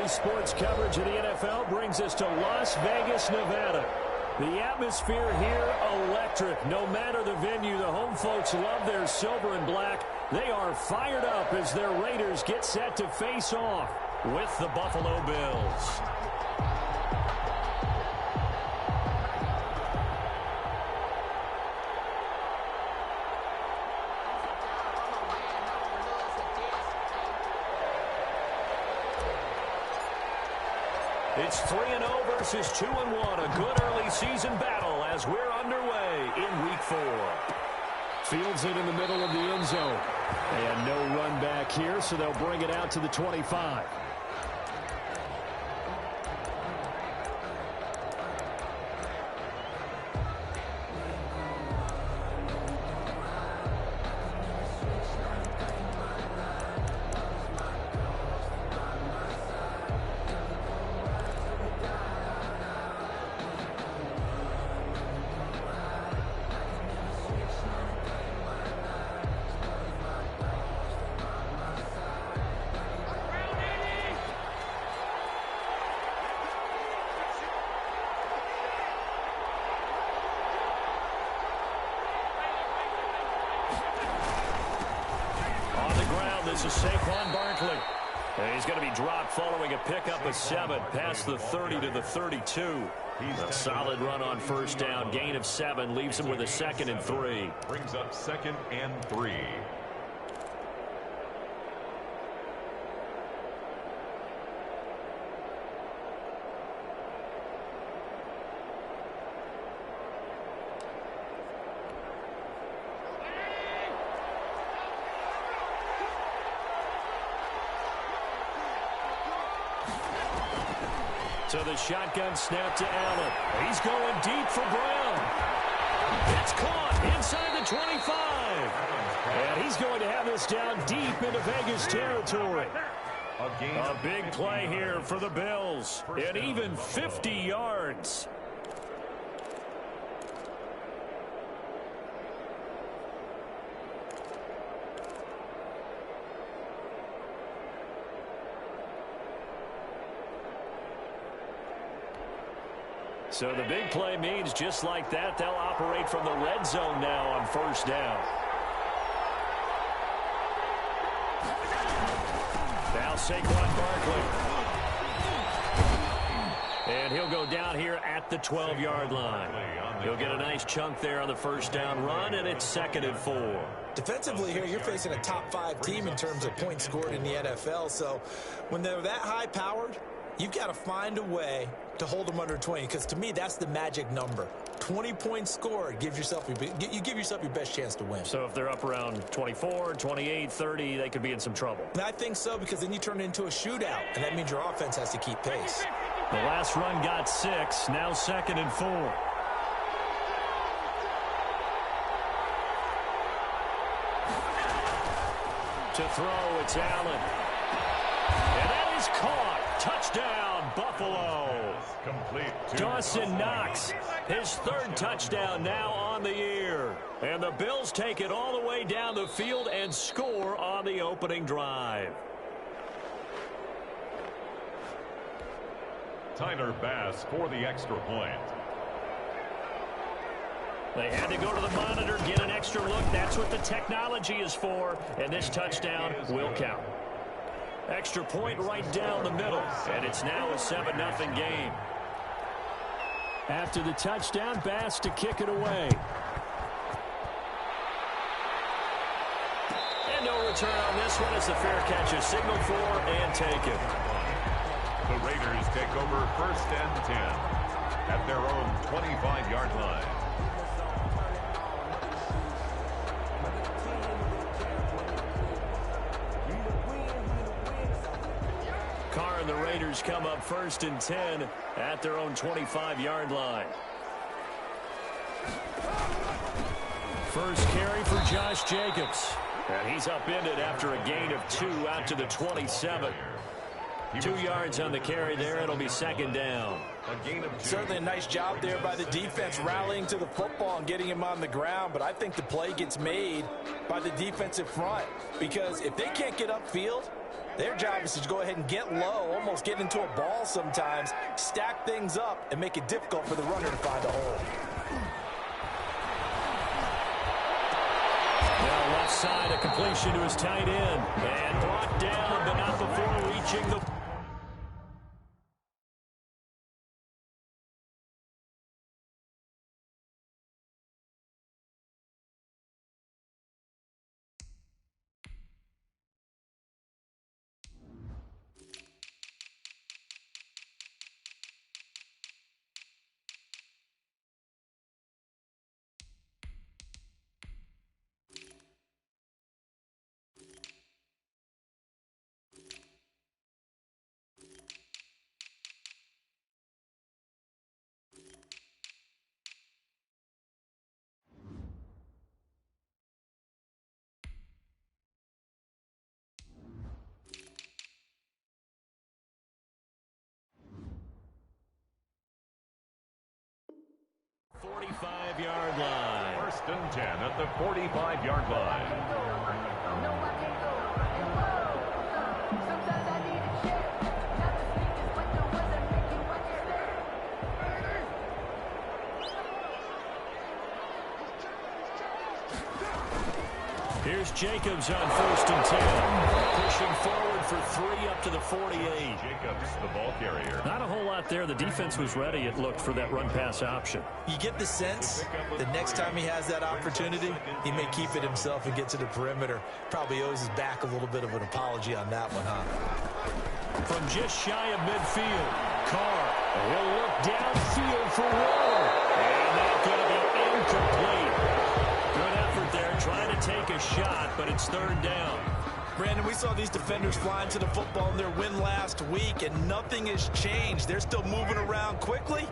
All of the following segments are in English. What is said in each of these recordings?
Daily sports coverage of the NFL brings us to Las Vegas, Nevada. The atmosphere here, electric. No matter the venue, the home folks love their silver and black. They are fired up as their Raiders get set to face off with the Buffalo Bills. It's 3-0 versus 2-1. A good early season battle as we're underway in Week 4. Fields it in the middle of the end zone. And no run back here, so they'll bring it out to the 25. This is Saquon Barkley. And he's going to be dropped following a pickup of 7 past the 30 to the 32. A solid run on first down. Gain of 7 leaves him with a 2nd and 3. Brings up 2nd and 3. So the shotgun snap to Allen. He's going deep for Brown. It's caught inside the 25. And he's going to have this down deep into Vegas territory. A big play here for the Bills. And even 50 yards. So the big play means just like that, they'll operate from the red zone now on first down. Now Saquon Barkley. And he'll go down here at the 12-yard line. He'll get a nice chunk there on the first down run, and it's 2nd and 4. Defensively here, you're facing a top-5 team in terms of points scored in the NFL. So when they're that high-powered, you've got to find a way to hold them under 20, because to me, that's the magic number. 20 points scored, you give yourself your best chance to win. So if they're up around 24, 28, 30, they could be in some trouble. And I think so, because then you turn it into a shootout, and that means your offense has to keep pace. The last run got 6, now 2nd and 4. To throw, it's Allen. And that is caught. Touchdown, Buffalo. Complete. Dawson Knox, his 3rd touchdown now on the year. And the Bills take it all the way down the field and score on the opening drive. Tyler Bass for the extra point. They had to go to the monitor, get an extra look. That's what the technology is for. And this touchdown will count. Extra point right down the middle. And it's now a 7-0 game. After the touchdown, Bass to kick it away. And no return on this one as the fair catch is signaled for and taken. The Raiders take over 1st and 10 at their own 25-yard line. Carr and the Raiders come up 1st and 10 at their own 25-yard line. First carry for Josh Jacobs. And he's upended after a gain of 2 out to the 27. 2 yards on the carry there. It'll be 2nd down. Certainly a nice job there by the defense rallying to the football and getting him on the ground. But I think the play gets made by the defensive front, because if they can't get upfield, Their job is to go ahead and get low, almost get into a ball sometimes, stack things up, and make it difficult for the runner to find a hole. Now left side, a completion to his tight end. And brought down, but not before reaching the... ...45-yard line. First and 10 at the 45-yard line. Here's Jacobs on first and 10. Pushing forward for 3 up to the 48. Jacobs, the ball carrier. Not a whole lot there. The defense was ready, it looked, for that run-pass option. You get the sense the next time he has that opportunity, he may keep it himself and get to the perimeter. Probably owes his back a little bit of an apology on that one, huh? From just shy of midfield, Carr will look downfield for one. And that's going to be incomplete. Good effort there, trying to take a shot, but it's third down. Brandon, we saw these defenders flying to the football in their win last week, and nothing has changed. They're still moving around quickly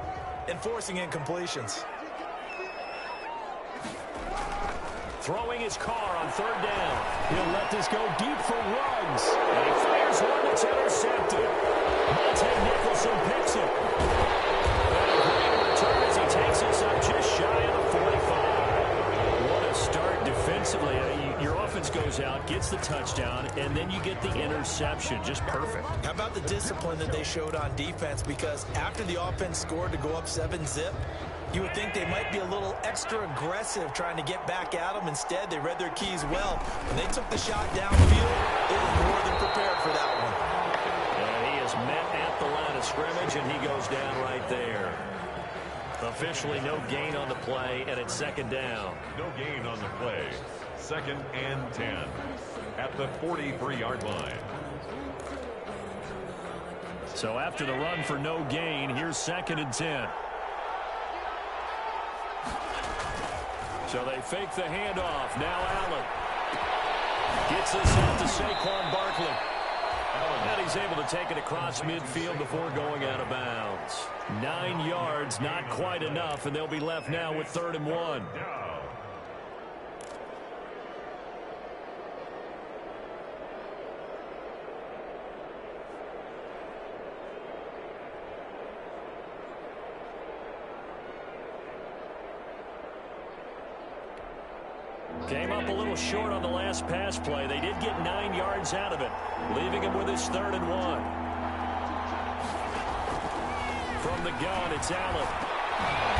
and forcing incompletions. Throwing his Carr on third down. He'll let this go deep for Ruggs. And he fires one that's intercepted. Monte Nicholson picks it. And a great return as he takes us up just shy of the 45. What a start defensively. Your offense goes out, gets the touchdown, and then you get the interception. Just perfect. How about the discipline that they showed on defense? Because after the offense scored to go up 7-zip, you would think they might be a little extra aggressive trying to get back at them. Instead, they read their keys well. When they took the shot downfield, they were more than prepared for that one. And he is met at the line of scrimmage, and he goes down right there. Officially no gain on the play, and it's second down. No gain on the play. Second and 10 at the 43-yard line. So after the run for no gain, here's second and 10. So they fake the handoff. Now Allen gets this out to Saquon Barkley. And he's able to take it across midfield before going out of bounds. 9 yards, not quite enough, and they'll be left now with 3rd and 1. Came up a little short on the last pass play. They did get 9 yards out of it, leaving him with his 3rd and 1. From the gun, it's Allen.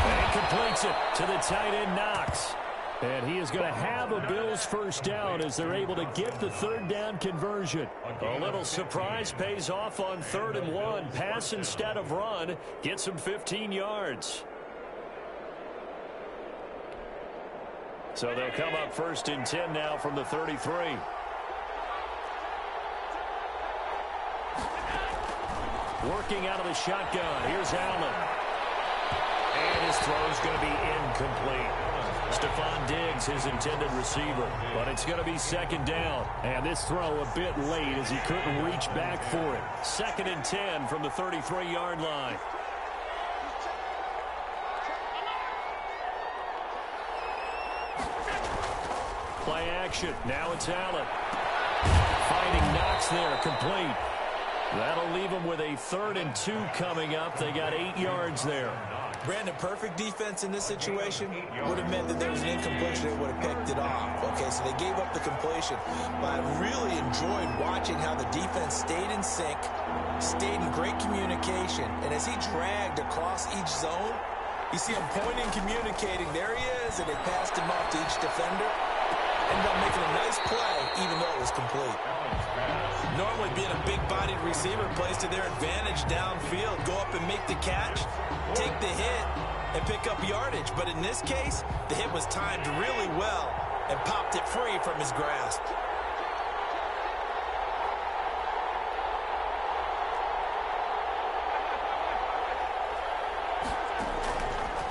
And he completes it to the tight end, Knox. And he is going to have a Bills first down as they're able to get the 3rd down conversion. A little surprise pays off on 3rd and 1. Pass instead of run. Gets him 15 yards. So they'll come up 1st and 10 now from the 33. Working out of the shotgun. Here's Allen. And his throw is going to be incomplete. Stephon Diggs, his intended receiver. But it's going to be 2nd down. And this throw a bit late as he couldn't reach back for it. 2nd and 10 from the 33-yard line. Play action. Now it's Allen. Finding Knox there, complete. That'll leave them with a 3rd and 2 coming up. They got 8 yards there. Brandon, perfect defense in this situation would have meant that there was an incompletion. They would have picked it off. Okay, so they gave up the completion. But I really enjoyed watching how the defense stayed in sync, stayed in great communication, and as he dragged across each zone, you see him pointing, communicating. There he is, and they passed him off to each defender. Ended up making a nice play, even though it was complete. Normally, being a big-bodied receiver plays to their advantage downfield. Go up and make the catch, take the hit, and pick up yardage. But in this case, the hit was timed really well and popped it free from his grasp.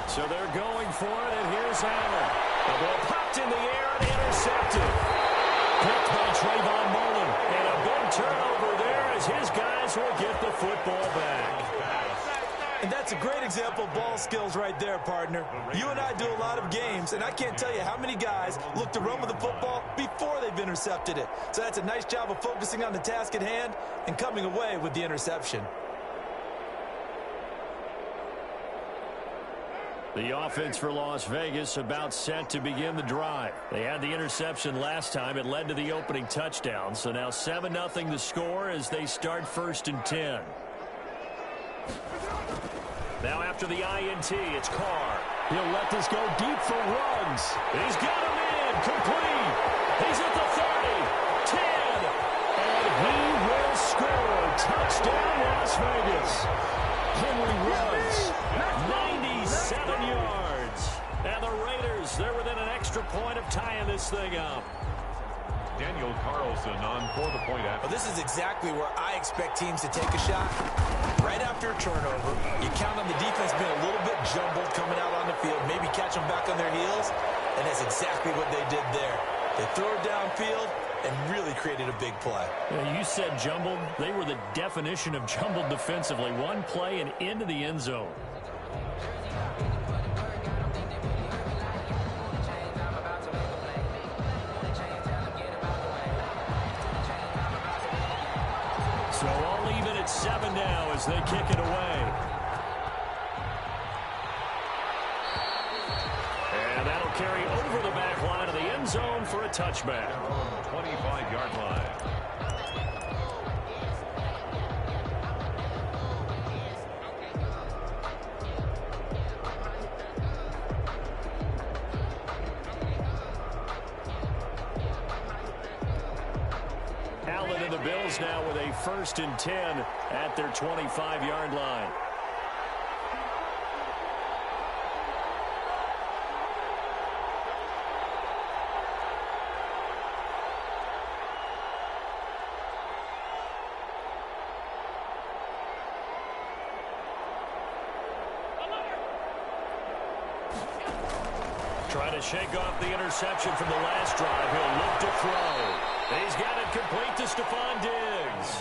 So they're going for it, and here's Allen. The ball popped in the air and intercepted. Picked by Trayvon Mullen. And a big turnover there as his guys will get the football back. And that's a great example of ball skills right there, partner. You and I do a lot of games, and I can't tell you how many guys look to run with the football before they've intercepted it. So that's a nice job of focusing on the task at hand and coming away with the interception. The offense for Las Vegas about set to begin the drive. They had the interception last time. It led to the opening touchdown. So now 7-0 the score as they start 1st and 10. Now after the INT, it's Carr. He'll let this go deep for Ruggs. He's got him in. Complete. He's at the 30, 10. And he will score. Touchdown, Las Vegas. Henry Ruggs, 97 yards. And the Raiders, they're within an extra point of tying this thing up. Daniel Carlson on for the point after. Well, this is exactly where I expect teams to take a shot. Right after a turnover, you count on the defense being a little bit jumbled coming out on the field, maybe catch them back on their heels, and that's exactly what they did there. They threw it downfield and really created a big play. Yeah, you said jumbled. They were the definition of jumbled defensively. One play and into the end zone. So all even at 7 now as they kick it away. And that'll carry over the back line of the end zone for a touchback. 25-yard line. Allen and the Bills now with a 1st and 10 at their 25-yard line. Trying to shake off the interception from the last drive. He'll look to throw. He's got it complete to Stephon Diggs.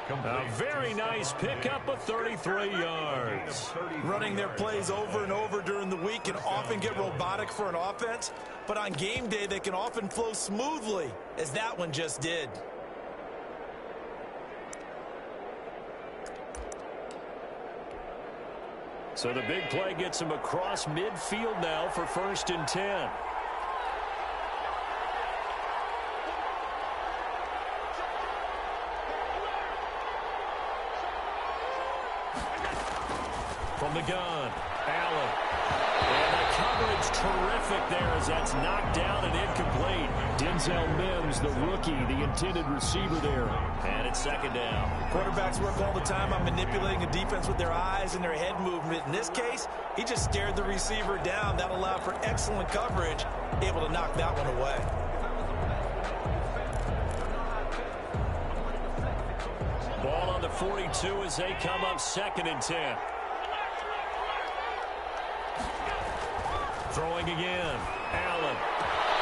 A very nice pickup of 33 yards. Running their plays over and over during the week can often get robotic for an offense, but on game day they can often flow smoothly, as that one just did. So the big play gets him across midfield now for 1st and 10. From the gun, Allen. And the coverage terrific there as that's knocked down and incomplete. Denzel Mims, the rookie, the intended receiver there. And it's 2nd down. Quarterbacks work all the time on manipulating a defense with their eyes and their head movement. In this case, he just stared the receiver down. That allowed for excellent coverage, able to knock that one away. Ball on the 42 as they come up 2nd and 10. Throwing again, Allen.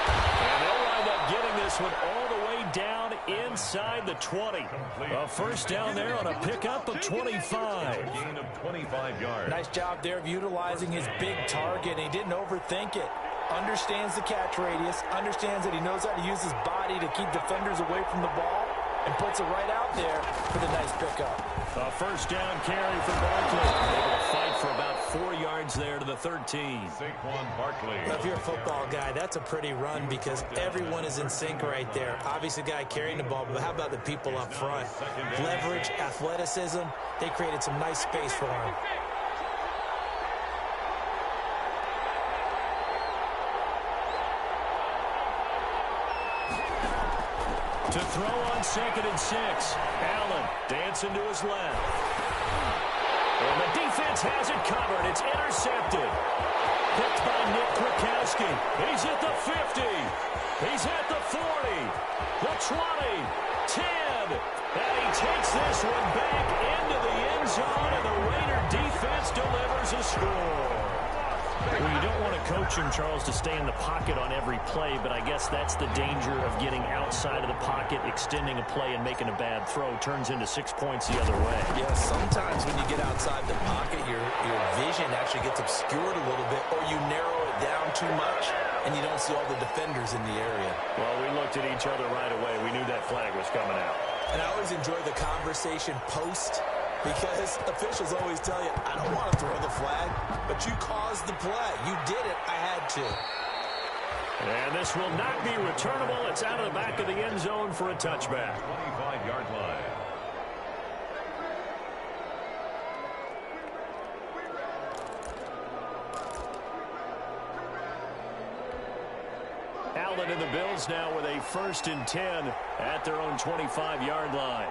And they'll wind up getting this one all the way down inside the 20. A 1st down there on a pickup of 25. Gain of 25 yards. Nice job there of utilizing his big target. He didn't overthink it. Understands the catch radius. Understands that he knows how to use his body to keep defenders away from the ball. and puts it right out there for the nice pickup. A first down carry for Barkley. Able to fight for about 4 yards there to the 13. Saquon Barkley. If you're a football guy, that's a pretty run because everyone is in sync right there. Obviously, the guy carrying the ball, but how about the people up front? Leverage, athleticism, they created some nice space for him. To throw on 2nd and 6. Allen dancing to his left. And the defense has it covered. It's intercepted. Picked by Nick Kwiatkowski. He's at the 50. He's at the 40. The 20. 10. And he takes this one back into the end zone, and the Raider defense delivers a score. Well, you don't want to coach him, Charles, to stay in the pocket on every play, but I guess that's the danger of getting outside of the pocket, extending a play, and making a bad throw. Turns into 6 points the other way. Yeah, sometimes when you get outside the pocket, your vision actually gets obscured a little bit, or you narrow it down too much, and you don't see all the defenders in the area. Well, we looked at each other right away. We knew that flag was coming out. And I always enjoy the conversation post, because officials always tell you, I don't want to throw the flag, but you caused the play. You did it. I had to. And this will not be returnable. It's out of the back of the end zone for a touchback. 25-yard line. Allen and the Bills now with a 1st and 10 at their own 25-yard line.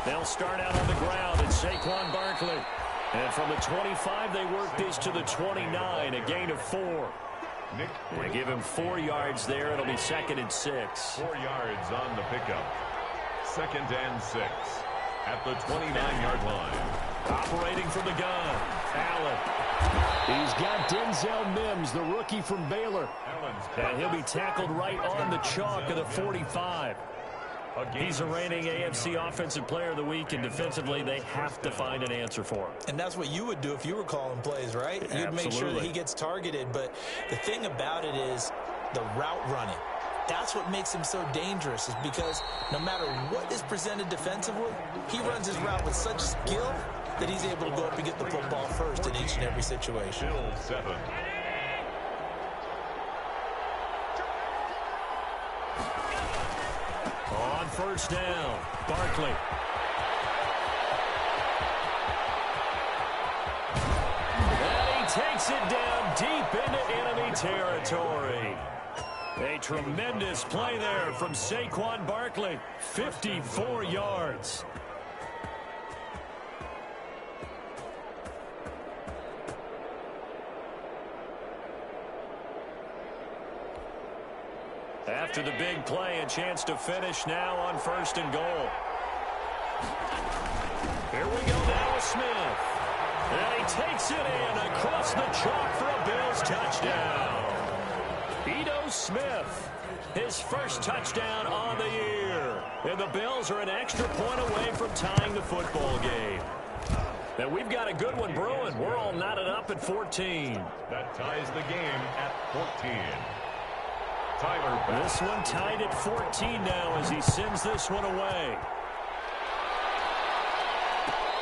They'll start out on the ground. It's Saquon Barkley. And from the 25, they work this to the 29, a gain of 4. They give him 4 yards there. It'll be 2nd and 6. 4 yards on the pickup. 2nd and 6 at the 29-yard line. Operating from the gun, Allen. He's got Denzel Mims, the rookie from Baylor. And he'll be tackled right on the chalk of the 45. He's a reigning AFC Offensive Player of the Week, and defensively, they have to find an answer for him. And that's what you would do if you were calling plays, right? You'd make sure that he gets targeted. But the thing about it is the route running. That's what makes him so dangerous, is because no matter what is presented defensively, he runs his route with such skill that he's able to go up and get the football first in each and every situation. Still 7. On 1st down, Barkley. And he takes it down deep into enemy territory. A tremendous play there from Saquon Barkley. 54 yards. After the big play, a chance to finish now on 1st and goal. Here we go now with Smith. And he takes it in across the chalk for a Bills touchdown. Ito Smith, his first touchdown on the year. And the Bills are an extra point away from tying the football game. And we've got a good one brewing. We're all knotted up at 14. That ties the game at 14. This one tied at 14 now as he sends this one away.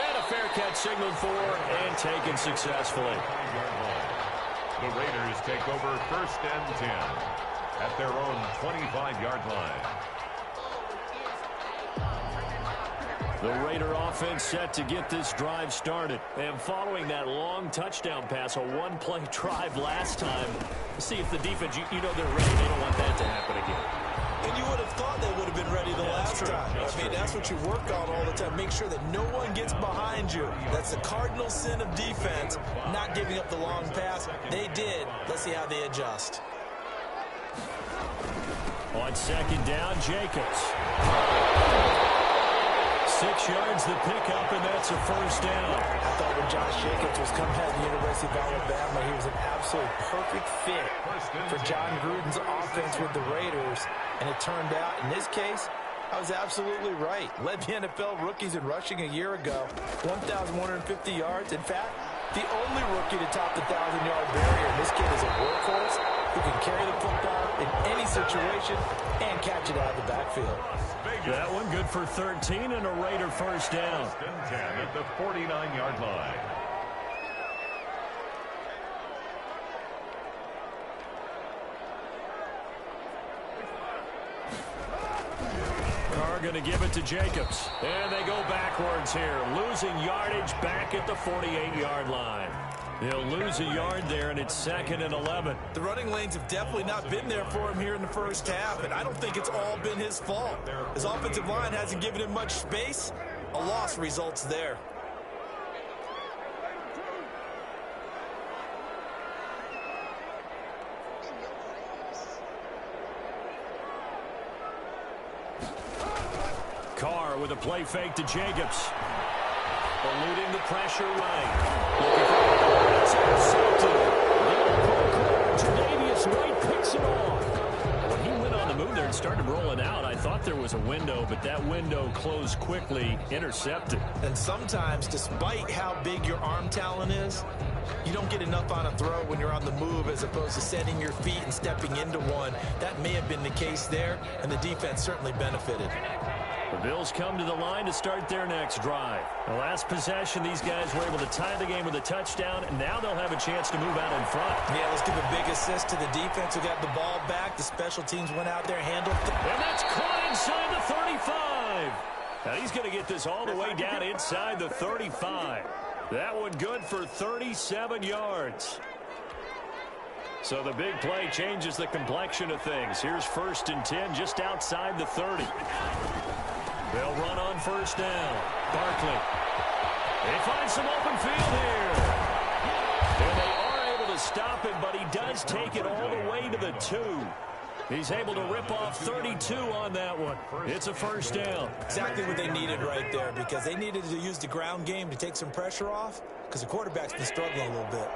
And a fair catch signaled for and taken successfully. The Raiders take over 1st and 10 at their own 25-yard line. The Raider offense set to get this drive started. And following that long touchdown pass, a one-play drive last time, see if the defense, you know they're ready. They don't want that to happen again. And you would have thought they would have been ready the last time. I mean, that's what you work on all the time. Make sure that no one gets behind you. That's the cardinal sin of defense, not giving up the long pass. They did. Let's see how they adjust. On 2nd down, Jacobs. 6 yards the pickup, and that's a 1st down. I thought when Josh Jacobs was coming out of the University of Alabama, he was an absolute perfect fit for John Gruden's offense with the Raiders. And it turned out, in this case, I was absolutely right. Led the NFL rookies in rushing a year ago, 1,150 yards. In fact, the only rookie to top the 1,000-yard barrier. This kid is situation and catch it out of the backfield. That one good for 13 and a Raider first down. First and 10 at the 49-yard line. Carr going to give it to Jacobs. And they go backwards here. Losing yardage back at the 48-yard line. They'll lose a yard there, and it's 2nd and 11. The running lanes have definitely not been there for him here in the first half, and I don't think it's all been his fault. His offensive line hasn't given him much space. A loss results there. Carr with a play fake to Jacobs. Eluding the pressure right. It's intercepted. Tre'Davious White picks it off. When he went on the move there and started rolling out, I thought there was a window, but that window closed quickly, intercepted. And sometimes, despite how big your arm talent is, you don't get enough on a throw when you're on the move as opposed to setting your feet and stepping into one. That may have been the case there, and the defense certainly benefited. The Bills come to the line to start their next drive. The last possession, these guys were able to tie the game with a touchdown, and now they'll have a chance to move out in front. Yeah, let's give a big assist to the defense who got the ball back. The special teams went out there, handled it. And that's caught inside the 35. Now he's going to get this all the way down inside the 35. That one good for 37 yards. So the big play changes the complexion of things. Here's 1st and 10 just outside the 30. They'll run on first down. Barkley. They find some open field here. And they are able to stop him, but he does take it all the way to the 2. He's able to rip off 32 on that one. It's a first down. Exactly what they needed right there, because they needed to use the ground game to take some pressure off, because the quarterback's been struggling a little bit.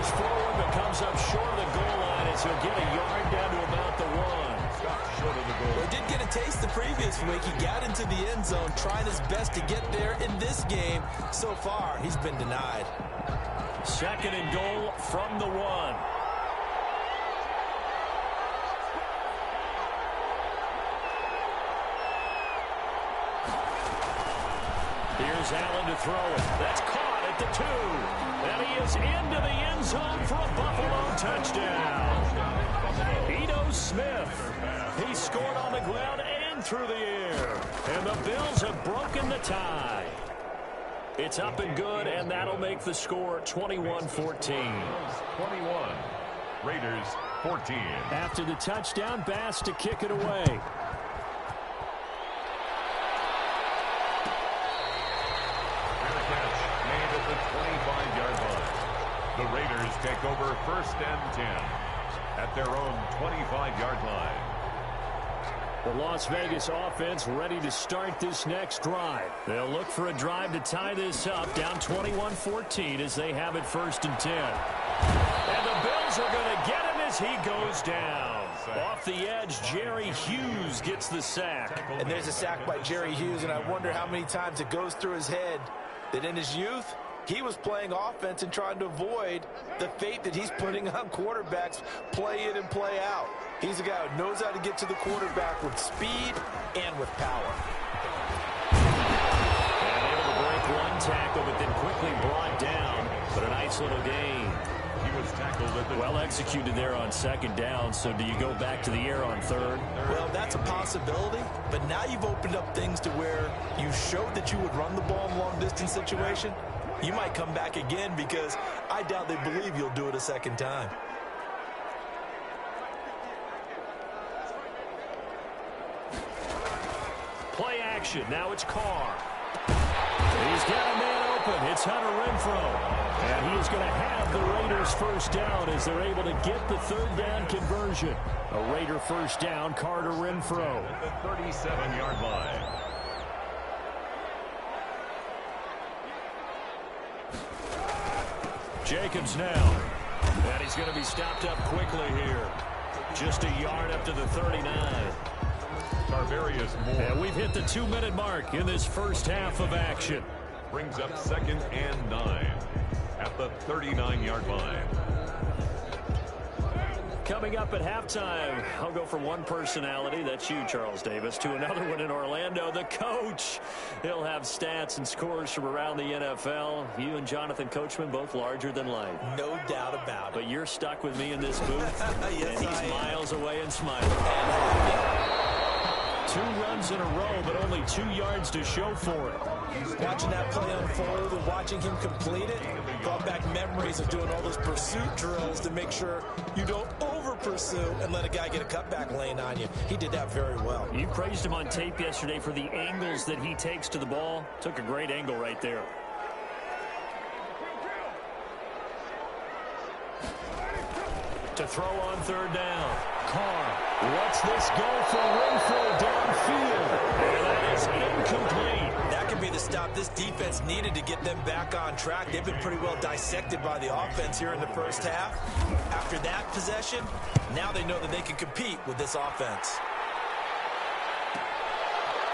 Forward, but comes up short of the goal line as he'll get a yard down to about the 1. Stopped short of the goal. Well, he did get a taste the previous week. He got into the end zone, trying his best to get there in this game. So far, he's been denied. 2nd and goal from the 1. Here's Allen to throw it. That's caught at the 2. And he is into the end zone for a Buffalo touchdown. Ito Smith. He scored on the ground and through the air. And the Bills have broken the tie. It's up and good, and that'll make the score 21-14. 21. Raiders 14. After the touchdown, Bass to kick it away. The Raiders take over 1st and 10 at their own 25-yard line. The Las Vegas offense ready to start this next drive. They'll look for a drive to tie this up, down 21-14 as they have it 1st and 10. And the Bills are going to get him as he goes down. Off the edge, Jerry Hughes gets the sack. And there's a sack by Jerry Hughes, and I wonder how many times it goes through his head that in his youth, he was playing offense and trying to avoid the fate that he's putting on quarterbacks, play in and play out. He's a guy who knows how to get to the quarterback with speed and with power. And able to break one tackle, but then quickly brought down. But a nice little gain. He was tackled at the... Well executed there on 2nd down, so do you go back to the air on 3rd? Well, that's a possibility, but now you've opened up things to where you showed that you would run the ball in a long-distance situation. You might come back again because I doubt they believe you'll do it a 2nd time. Play action. Now it's Carr. He's got a man open. It's Hunter Renfrow. And he is going to have the Raiders first down as they're able to get the 3rd down conversion. A Raider first down, Carter Renfrow. At the 37-yard line. Jacobs now. And he's going to be stopped up quickly here. Just a yard up to the 39. Tarvarius Moore. And we've hit the 2-minute mark in this first half of action. Brings up 2nd and 9 at the 39-yard line. Coming up at halftime, I'll go from one personality, that's you, Charles Davis, to another one in Orlando, the coach. He'll have stats and scores from around the NFL. You and Jonathan Coachman, both larger than life. No doubt about it. But you're stuck with me in this booth, Yes, and he's miles away and smiling. 2 runs in a row, but only 2 yards to show for it. Watching that play unfold and watching him complete it brought back memories of doing all those pursuit drills to make sure you don't over-pursue and let a guy get a cutback lane on you. He did that very well. You praised him on tape yesterday for the angles that he takes to the ball. Took a great angle right there. To throw on 3rd down. Carr lets this go for Renfro downfield. And that is incomplete. That could be the stop this defense needed to get them back on track. They've been pretty well dissected by the offense here in the first half. After that possession, now they know that they can compete with this offense.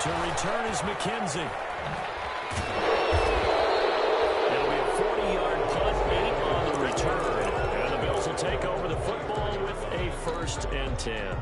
To return is McKenzie. It'll be a 40-yard punt, 8 on the return. And the Bills will take over the football with a 1st and 10.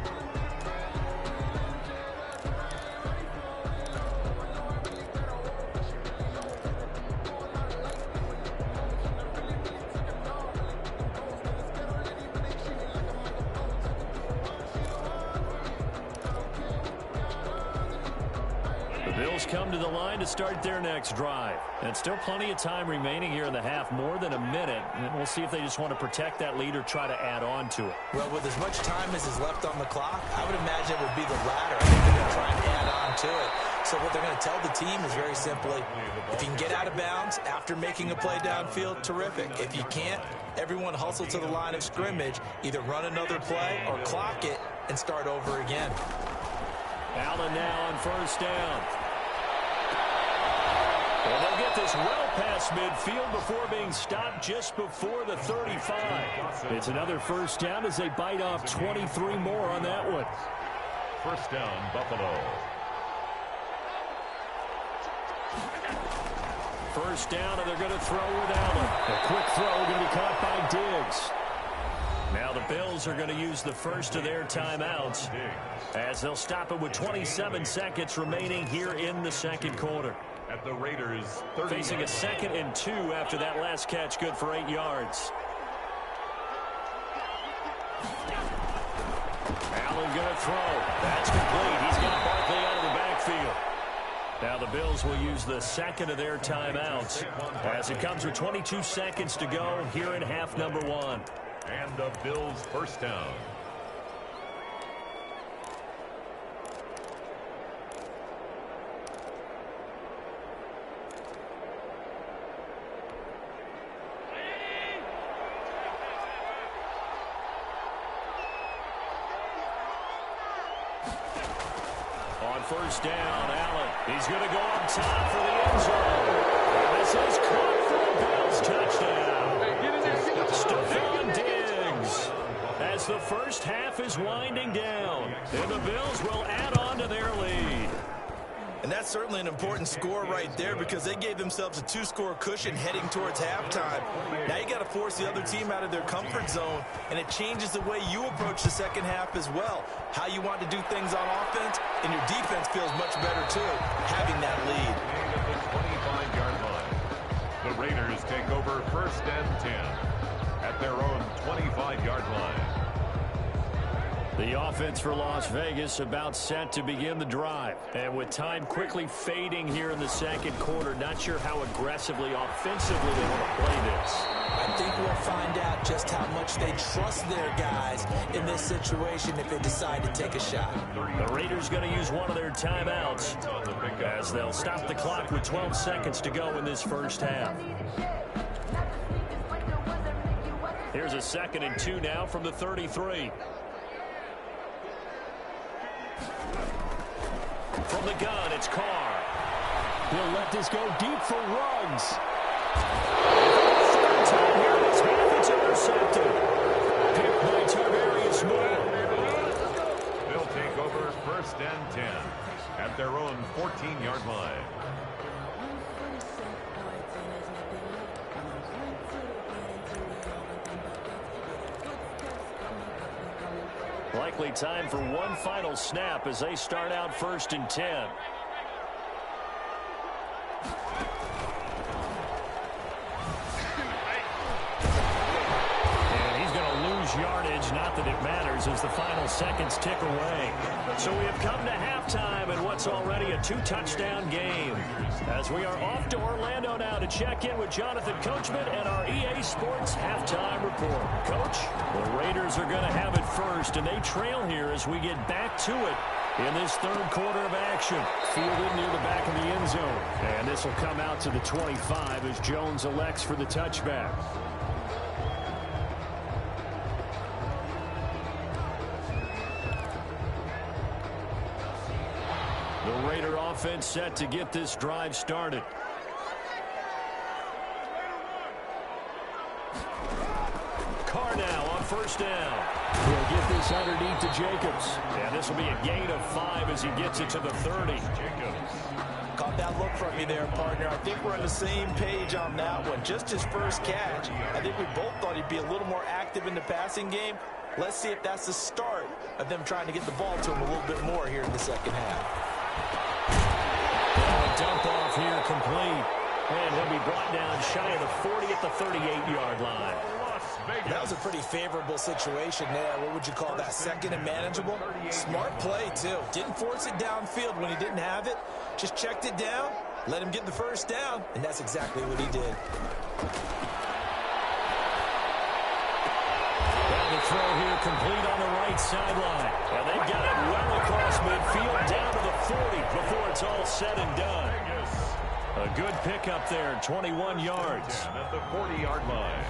Come to the line to start their next drive. And still plenty of time remaining here in the half, more than a minute. And we'll see if they just want to protect that lead or try to add on to it. Well, with as much time as is left on the clock, I would imagine it would be the latter. I think they're going to try and add on to it. So what they're going to tell the team is very simply, if you can get out of bounds after making a play downfield, terrific. If you can't, everyone hustle to the line of scrimmage, either run another play or clock it and start over again. Allen now on 1st down. And they'll get this well past midfield before being stopped just before the 35. It's another 1st down as they bite off 23 more on that one. 1st down, Buffalo. 1st down, and they're going to throw with Allen. A quick throw going to be caught by Diggs. Now the Bills are going to use the first of their timeouts as they'll stop it with 27 seconds remaining here in the 2nd quarter. At the Raiders, 30. Facing a 2nd and 2 after that last catch, good for 8 yards. Allen going to throw. That's complete. He's got Barkley out of the backfield. Now the Bills will use the 2nd of their timeouts as it comes with 22 seconds to go here in half number 1. And the Bills' 1st down. On 1st down, Allen. He's going to go up top for the end zone. And this is caught for a Bills touchdown. Stephon Diggs. As the first half is winding down, and the Bills will add on to their lead. And that's certainly an important score right there because they gave themselves a 2-score cushion heading towards halftime. Now you got to force the other team out of their comfort zone, and it changes the way you approach the 2nd half as well. How you want to do things on offense, and your defense feels much better too, having that lead. At the 25-yard line, the Raiders take over 1st and 10 at their own 25-yard line. The offense for Las Vegas about set to begin the drive. And with time quickly fading here in the 2nd quarter, not sure how aggressively, offensively they want to play this. I think we'll find out just how much they trust their guys in this situation if they decide to take a shot. The Raiders going to use one of their timeouts as they'll stop the clock with 12 seconds to go in this first half. Here's a 2nd and 2 now from the 33. From the gun, it's Carr. He'll let this go deep for Ruggs. Third time here this half, it's intercepted. Picked by Tarvarius Moore. Likely time for one final snap as they start out 1st and 10. Yardage, not that it matters as the final seconds tick away. So we have come to halftime in what's already a 2-touchdown game. As we are off to Orlando now to check in with Jonathan Coachman and our EA Sports halftime report. Coach, the Raiders are going to have it first, and they trail here as we get back to it in this 3rd quarter of action. Fielded near the back of the end zone. And this will come out to the 25 as Jones elects for the touchback. The Raider offense set to get this drive started. Carr now on 1st down. He'll get this underneath to Jacobs. And this will be a gain of 5 as he gets it to the 30. Jacobs. Caught that look from me there, partner. I think we're on the same page on that one. Just his first catch. I think we both thought he'd be a little more active in the passing game. Let's see if that's the start of them trying to get the ball to him a little bit more here in the second half. Dump off here complete. And he'll be brought down shy of the 40 at the 38-yard line. That was a pretty favorable situation there. What would you call that? 2nd and manageable? Smart play, too. Didn't force it downfield when he didn't have it. Just checked it down, let him get the 1st down, and that's exactly what he did. Now the throw here complete on the right sideline. And they've got it well across midfield down to the 40 before it's all said and done. A good pickup there, 21 yards. At the 40-yard line.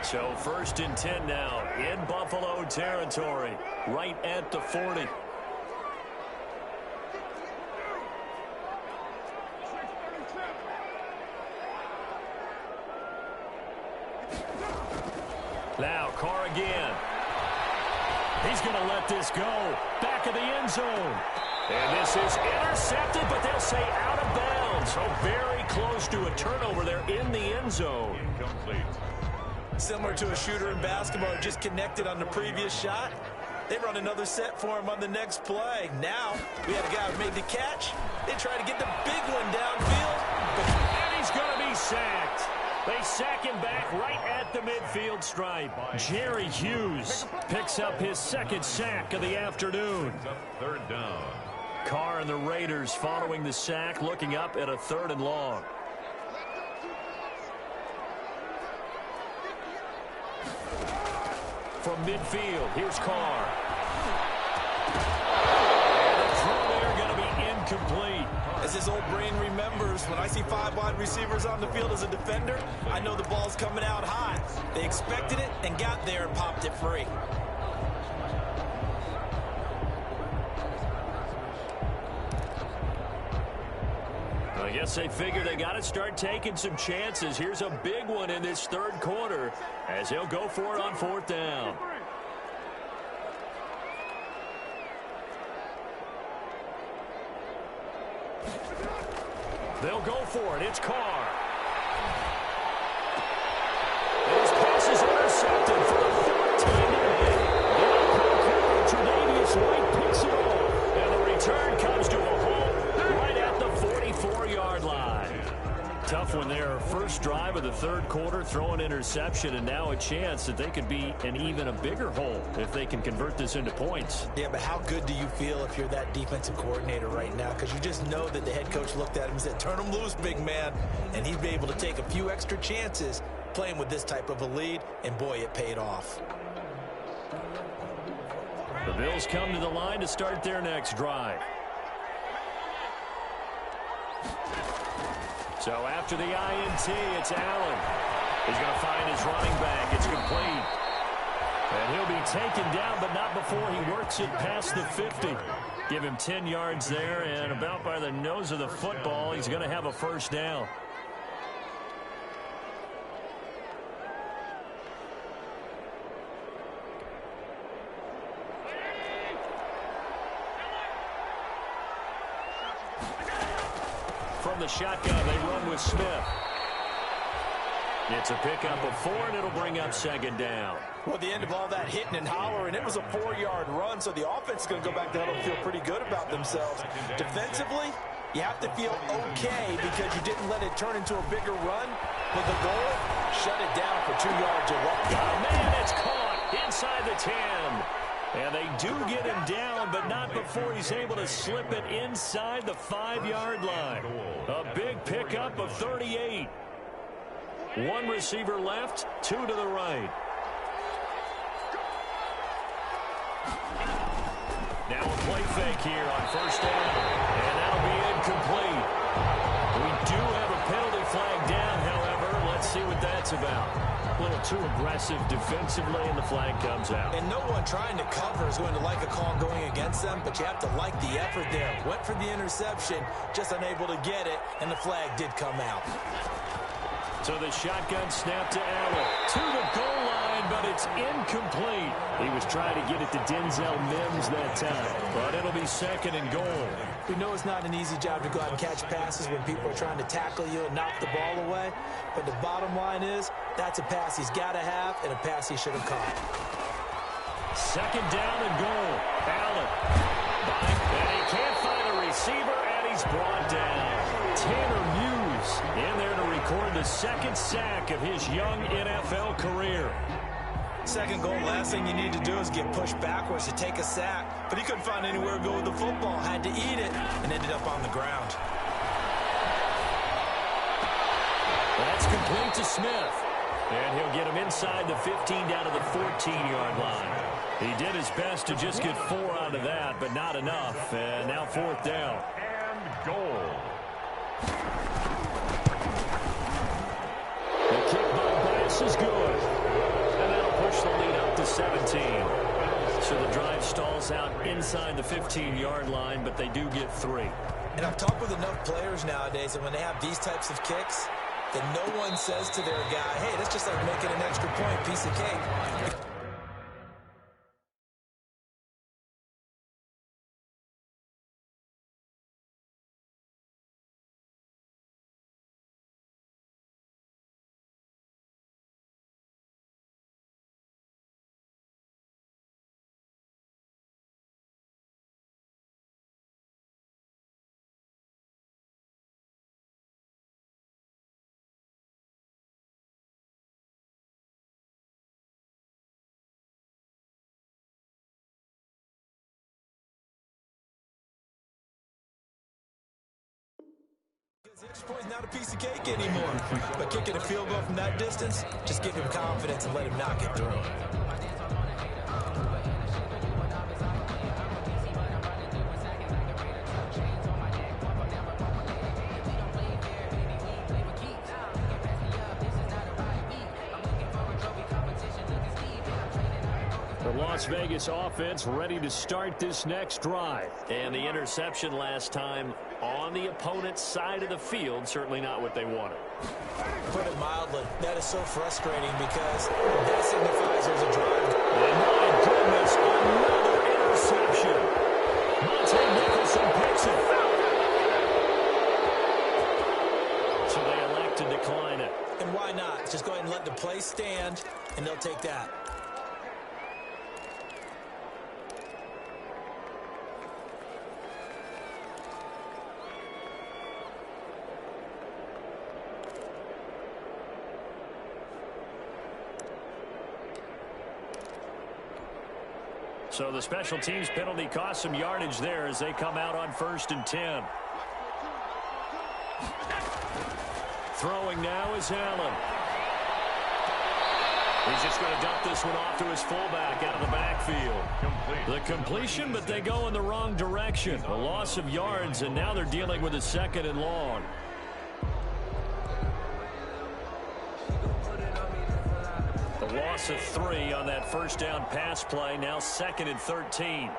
So 1st and 10 now in Buffalo territory, right at the 40. Now Carr again. He's going to let this go. Back of the end zone. And this is intercepted, but they'll say out of bounds. So very close to a turnover there in the end zone. Incomplete. Similar to a shooter in basketball, just connected on the previous shot. They run another set for him on the next play. Now, we had a guy who made the catch. They try to get the big one downfield. And he's going to be sacked. They sack him back right at the midfield stripe. Jerry Hughes picks up his 2nd sack of the afternoon. 3rd down. Carr and the Raiders following the sack, looking up at a 3rd and long. From midfield, here's Carr. And the throw there going to be incomplete. As his old brain remembers, when I see 5 wide receivers on the field as a defender, I know the ball's coming out hot. They expected it and got there and popped it free. I guess they figure they got to start taking some chances. Here's a big one in this 3rd quarter as he'll go for it on 4th down. They'll go for it. It's Carr. His pass is intercepted for the 4th time today. Tre'Davious White picks it off. And the return comes to a halt right at the 44-yard line. Tough one there. First drive of the 3rd quarter, throw an interception, and now a chance that they could be in even a bigger hole if they can convert this into points. Yeah, but how good do you feel if you're that defensive coordinator right now? Because you just know that the head coach looked at him and said, turn him loose, big man. And he'd be able to take a few extra chances playing with this type of a lead, and boy, it paid off. The Bills come to the line to start their next drive. So after the INT, it's Allen. He's going to find his running back. It's complete. And he'll be taken down, but not before he works it past the 50. Give him 10 yards there, and about by the nose of the football, he's going to have a 1st down. From the shotgun, they run with Smith. It's a pickup of 4, and it'll bring up 2nd down. Well, at the end of all that hitting and hollering, it was a 4-yard run, so the offense is going to go back to huddle and feel pretty good about themselves. Defensively, you have to feel okay because you didn't let it turn into a bigger run. With the goal, shut it down for 2 yards away. Oh, man, it's caught inside the 10. And they do get him down, but not before he's able to slip it inside the 5-yard line. A big pickup of 38. 1 receiver left, 2 to the right. Now a play fake here on first down, and that'll be incomplete. We do have a penalty flag down, however. Let's see what that's about. A little too aggressive defensively, and the flag comes out. And no one trying to cover is going to like a call going against them, but you have to like the effort there. Went for the interception, just unable to get it, and the flag did come out. So the shotgun snap to Allen. To the goal line, but it's incomplete. He was trying to get it to Denzel Mims that time, but it'll be 2nd and goal. We know it's not an easy job to go out and catch passes when people are trying to tackle you and knock the ball away, but the bottom line is that's a pass he's got to have and a pass he should have caught. 2nd down and goal. Allen. And he can't find a receiver, and he's brought down. Tanner Muse in there to record the 2nd sack of his young NFL career. 2nd goal, last thing you need to do is get pushed backwards to take a sack. But he couldn't find anywhere to go with the football, had to eat it, and ended up on the ground. That's complete to Smith. And he'll get him inside the 15 down to the 14-yard line. He did his best to just get 4 out of that, but not enough. And now 4th down. And goal. The kick by Bass is good. And that'll push the lead up to 17. So the drive stalls out inside the 15-yard line, but they do get 3. And I've talked with enough players nowadays that when they have these types of kicks, that no one says to their guy, hey, that's just like making an extra point, piece of cake. Extra point's not a piece of cake anymore. But kicking a field goal from that distance, just give him confidence and let him knock it through. The Las Vegas offense ready to start this next drive. And the interception last time on the opponent's side of the field, certainly not what they wanted. Put it mildly, that is so frustrating because that signifies there's a drive. And my goodness, another interception. Monte Nicholson picks it. So they elect to decline it. And why not? Just go ahead and let the play stand, and they'll take that. So the special teams penalty cost some yardage there as they come out on 1st and 10. Throwing now is Allen. He's just going to dump this one off to his fullback out of the backfield. The completion, but they go in the wrong direction. A loss of yards, and now they're dealing with a 2nd and long. The loss of 3 on that first down pass play, now 2nd and 13.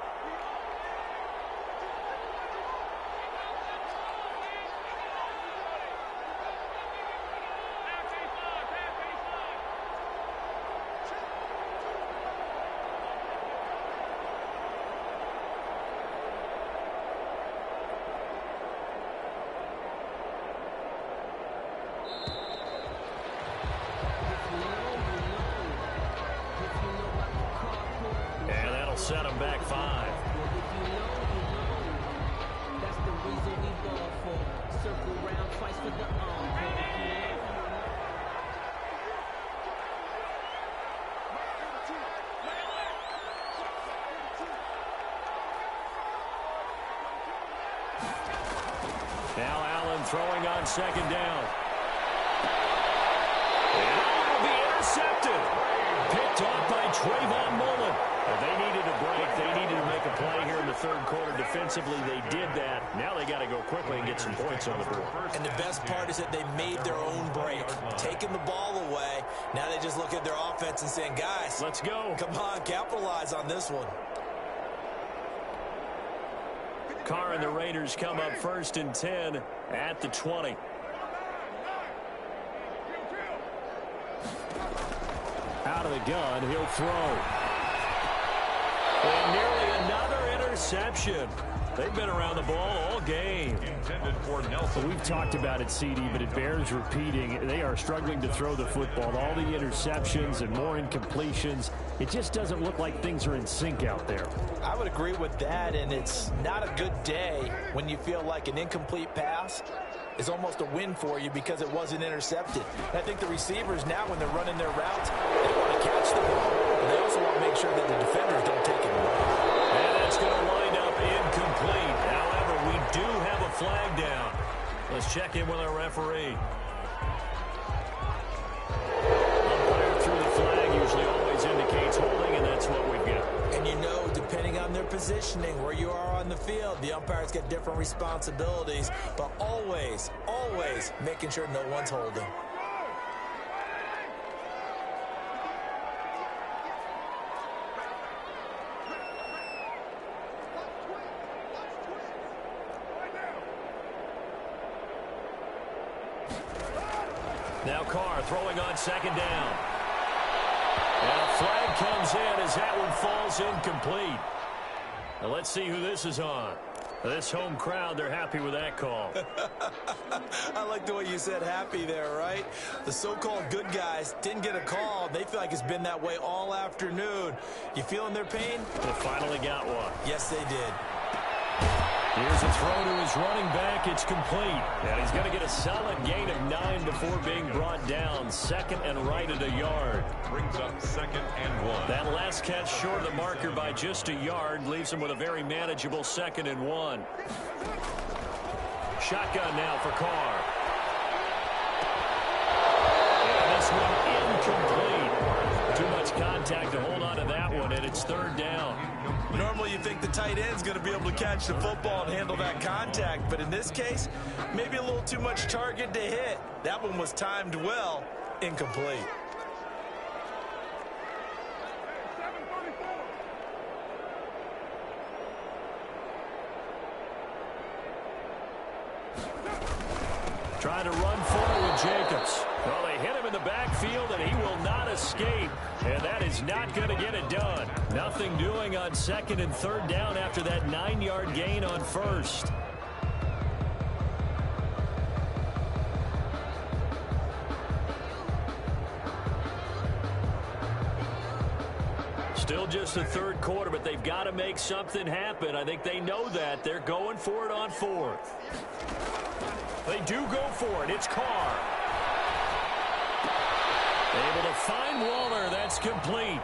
set them back 5. That's the reason we ball for. Circle round twice for the Now Allen throwing on 2nd down. And it will be intercepted. Picked off by Trayvon Mullen. They needed a break. They needed to make a play here in the 3rd quarter. Defensively, they did that. Now they got to go quickly and get some points on the board. And the best part is that they made their own break. Taking the ball away. Now they just look at their offense and saying, guys, let's go. Come on, capitalize on this one. Carr and the Raiders come up 1st and 10 at the 20. Out of the gun, he'll throw. And nearly another interception. They've been around the ball all game. Intended for Nelson. We've talked about it, CD, but it bears repeating. They are struggling to throw the football. All the interceptions and more incompletions. It just doesn't look like things are in sync out there. I would agree with that, and it's not a good day when you feel like an incomplete pass is almost a win for you because it wasn't intercepted. And I think the receivers now, when they're running their routes, they want to catch the ball, and they also want to make sure that the defenders don't take it away. And that's going to wind up incomplete. However, we do have a flag down. Let's check in with our referee. Umpire through the flag usually always indicates holding, and that's what we've got. And you know, depending on their positioning, where you are on the field, the umpires get different responsibilities, but always, always making sure no one's holding. Now Carr throwing on 2nd down. And a flag comes in as that one falls incomplete. Now let's see who this is on. This home crowd, they're happy with that call. I like the way you said happy there, right? The so-called good guys didn't get a call. They feel like it's been that way all afternoon. You feeling their pain? They finally got one. Yes, they did. Here's a throw to his running back. It's complete. And he's going to get a solid gain of 9 before being brought down. 2nd and right at a yard. Brings up 2nd and 1. That last catch short of the marker by just a yard leaves him with a very manageable 2nd and 1. Shotgun now for Carr. And this one incomplete. Too much contact to hold on to that one, and it's 3rd down. Normally you think the tight end's going to be able to catch the football and handle that contact, but in this case, maybe a little too much target to hit. That one was timed well, incomplete. Trying to run forward with Jacobs. Well, they hit him in the backfield, and he will not escape. And that is not going to get it done. Nothing doing on 2nd and 3rd down after that 9-yard gain on 1st. Still just the 3rd quarter, but they've got to make something happen. I think they know that. They're going for it on 4th. They do go for it. It's Carr. Able to find Waller. That's complete.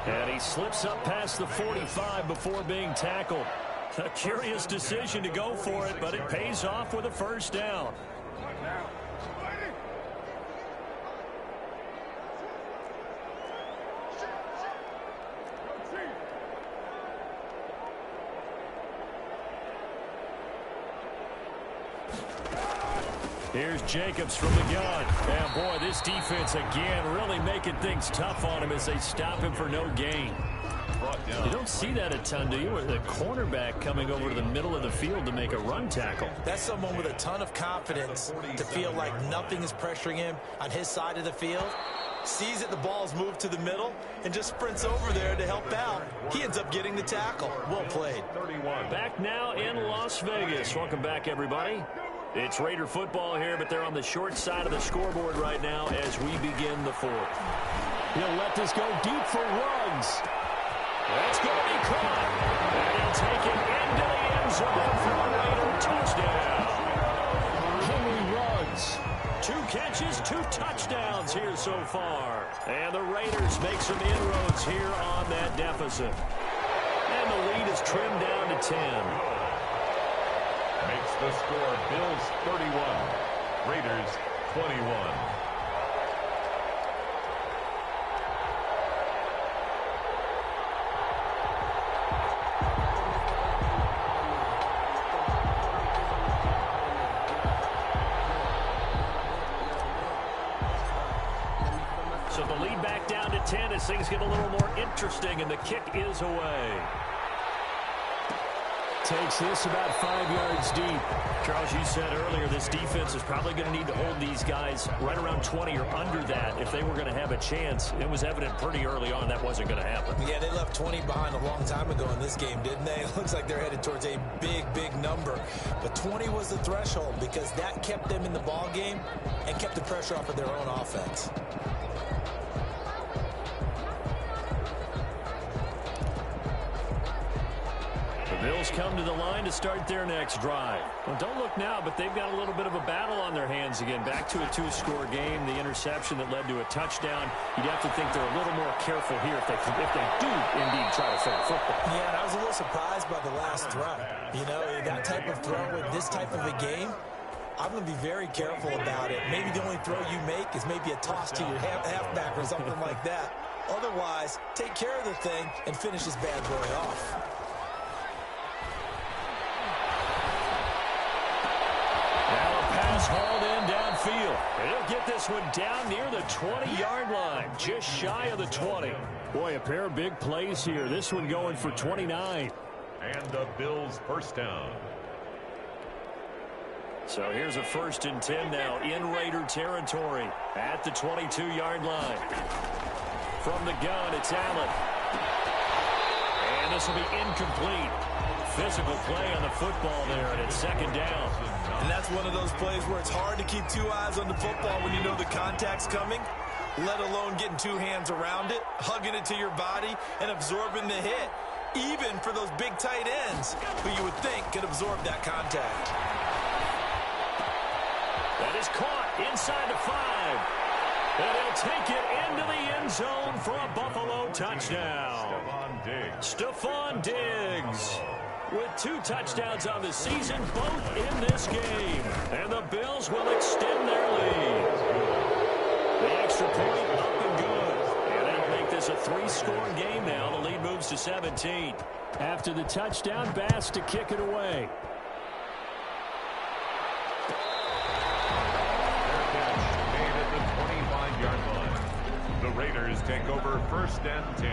And he slips up past the 45 before being tackled. A curious decision to go for it, but it pays off with a 1st down. Here's Jacobs from the gun. And boy, this defense again really making things tough on him as they stop him for no gain. You don't see that a ton, do you? With the cornerback coming over to the middle of the field to make a run tackle. That's someone with a ton of confidence to feel like nothing is pressuring him on his side of the field. Sees that the ball's moved to the middle and just sprints over there to help out. He ends up getting the tackle. Well played. 31. Back now in Las Vegas. Welcome back, everybody. It's Raider football here, but they're on the short side of the scoreboard right now as we begin the 4th. He'll let this go deep for Ruggs. That's going to be caught. And he'll take it into the end zone for a Raider touchdown. Henry Ruggs. 2 catches, 2 touchdowns here so far. And the Raiders make some inroads here on that deficit. And the lead is trimmed down to 10. Makes the score Bills 31, Raiders 21. So the lead back down to 10 as things get a little more interesting, and the kick is away. Takes this about 5 yards deep. Charles, you said earlier this defense is probably going to need to hold these guys right around 20 or under that if they were going to have a chance. It was evident pretty early on that wasn't going to happen. Yeah, they left 20 behind a long time ago in this game, didn't they? It looks like they're headed towards a big, big number. But 20 was the threshold because that kept them in the ball game and kept the pressure off of their own offense. Bills come to the line to start their next drive. Well, don't look now, but they've got a little bit of a battle on their hands again. Back to a 2-score game. The interception that led to a touchdown. You'd have to think they're a little more careful here if they do indeed try to throw football. Yeah, and I was a little surprised by the last throw. You know, that type of throw with this type of a game, I'm going to be very careful about it. Maybe the only throw you make is maybe a toss to your halfback or something like that. Otherwise, take care of the thing and finish this bad boy off. Hauled in downfield. He'll get this one down near the 20-yard line, just shy of the 20. Boy, a pair of big plays here. This one going for 29. And the Bills first down. So here's a 1st and 10 now in Raider territory at the 22-yard line. From the gun, it's Allen. And this will be incomplete. Physical play on the football there, and it's 2nd down. And that's one of those plays where it's hard to keep 2 eyes on the football when you know the contact's coming, let alone getting 2 hands around it, hugging it to your body, and absorbing the hit, even for those big tight ends who you would think could absorb that contact. That is caught inside the 5. And he'll take it into the end zone for a Buffalo touchdown. Stephon Diggs. With 2 touchdowns on the season, both in this game. And the Bills will extend their lead. The extra point up and good. And that'll make this a 3-score game now. The lead moves to 17. After the touchdown, Bass to kick it away. Made at the 25-yard line. The Raiders take over 1st and 10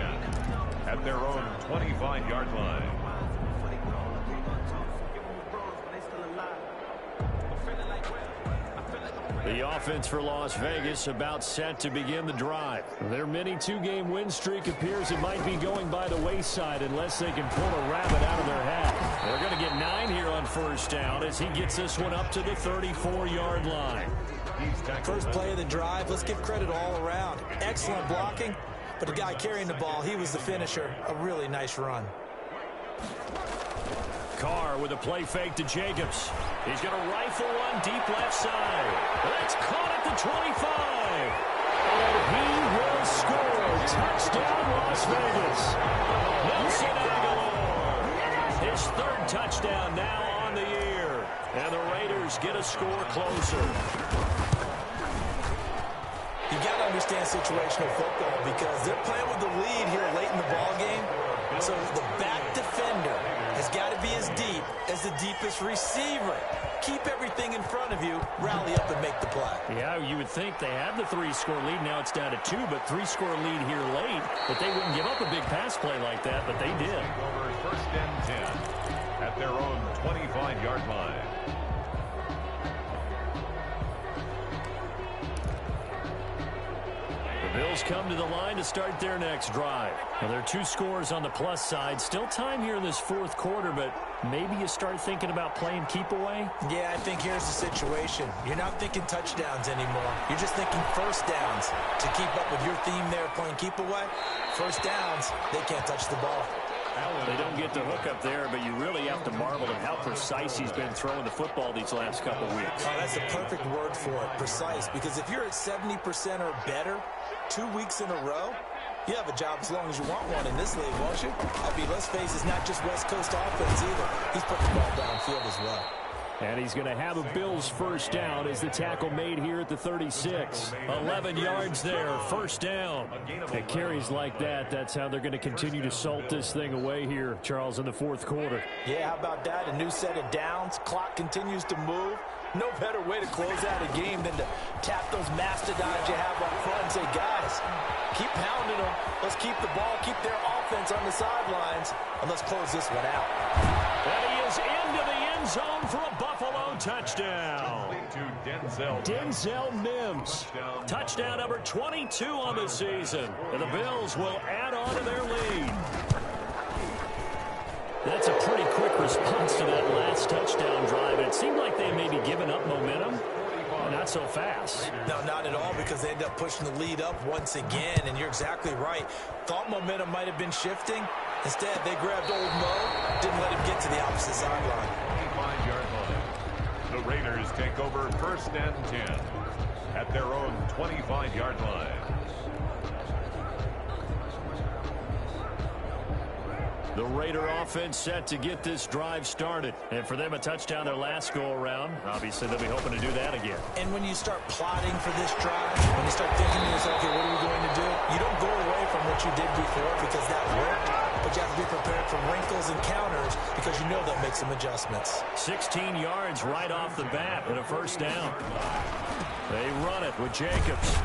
at their own 25-yard line. The offense for Las Vegas about set to begin the drive. Their mini 2-game win streak appears it might be going by the wayside unless they can pull a rabbit out of their hat. They're going to get 9 here on 1st down as he gets this one up to the 34-yard line. First play of the drive, let's give credit all around. Excellent blocking, but the guy carrying the ball, he was the finisher. A really nice run. Carr with a play fake to Jacobs. He's going to rifle one deep left side. That's caught at the 25. And he will score. Touchdown, Las Vegas. Nelson Aguilar. His 3rd touchdown now on the year. And the Raiders get a score closer. You got to understand situational football because they're playing with the lead here late in the ball game. So the back defender has got to be as deep as the deepest receiver. Keep everything in front of you, rally up and make the play. Yeah, you would think they had the 3-score lead. Now it's down to 2, but 3-score lead here late. But they wouldn't give up a big pass play like that, but they did. Over 1st and 10 at their own 25-yard line. The Bills come to the line to start their next drive. Now, there are 2 scores on the plus side. Still time here in this fourth quarter, but maybe you start thinking about playing keep away? Yeah, I think here's the situation. You're not thinking touchdowns anymore. You're just thinking first downs. To keep up with your theme there, playing keep away, first downs, they can't touch the ball. They don't get the hook up there, but you really have to marvel at how precise he's been throwing the football these last couple weeks. Oh, that's the perfect word for it, precise, because if you're at 70% or better 2 weeks in a row, you have a job as long as you want one in this league, won't you? I mean, let's face it, it's not just West Coast offense either. He's putting the ball downfield as well. And he's going to have a Bills first down as the tackle made here at the 36. 11 yards there, first down. At carries like that, that's how they're going to continue to salt this thing away here, Charles, in the fourth quarter. Yeah, how about that? A new set of downs. Clock continues to move. No better way to close out a game than to tap those mastodons you have up front and say, guys, keep pounding them. Let's keep the ball, keep their offense on the sidelines, and let's close this one out. And he is into the end zone for a Buffalo touchdown. Denzel Mims. Touchdown number 22 on the season. And the Bills will add on to their lead. That's a pretty quick response to that last touchdown drive. It seemed like they may be giving up momentum. Not so fast. No, not at all, because they end up pushing the lead up once again, and you're exactly right. Thought momentum might have been shifting. Instead, they grabbed old Mo, didn't let him get to the opposite sideline. 25-yard line. The Raiders take over first and 10 at their own 25-yard line. The Raider offense set to get this drive started. And for them, a touchdown their last go-around. Obviously, they'll be hoping to do that again. And when you start plotting for this drive, when you start thinking to yourself, okay, what are we going to do? You don't go away from what you did before because that worked. But you have to be prepared for wrinkles and counters because you know they'll make some adjustments. 16 yards right off the bat and a first down. They run it with Jacobs.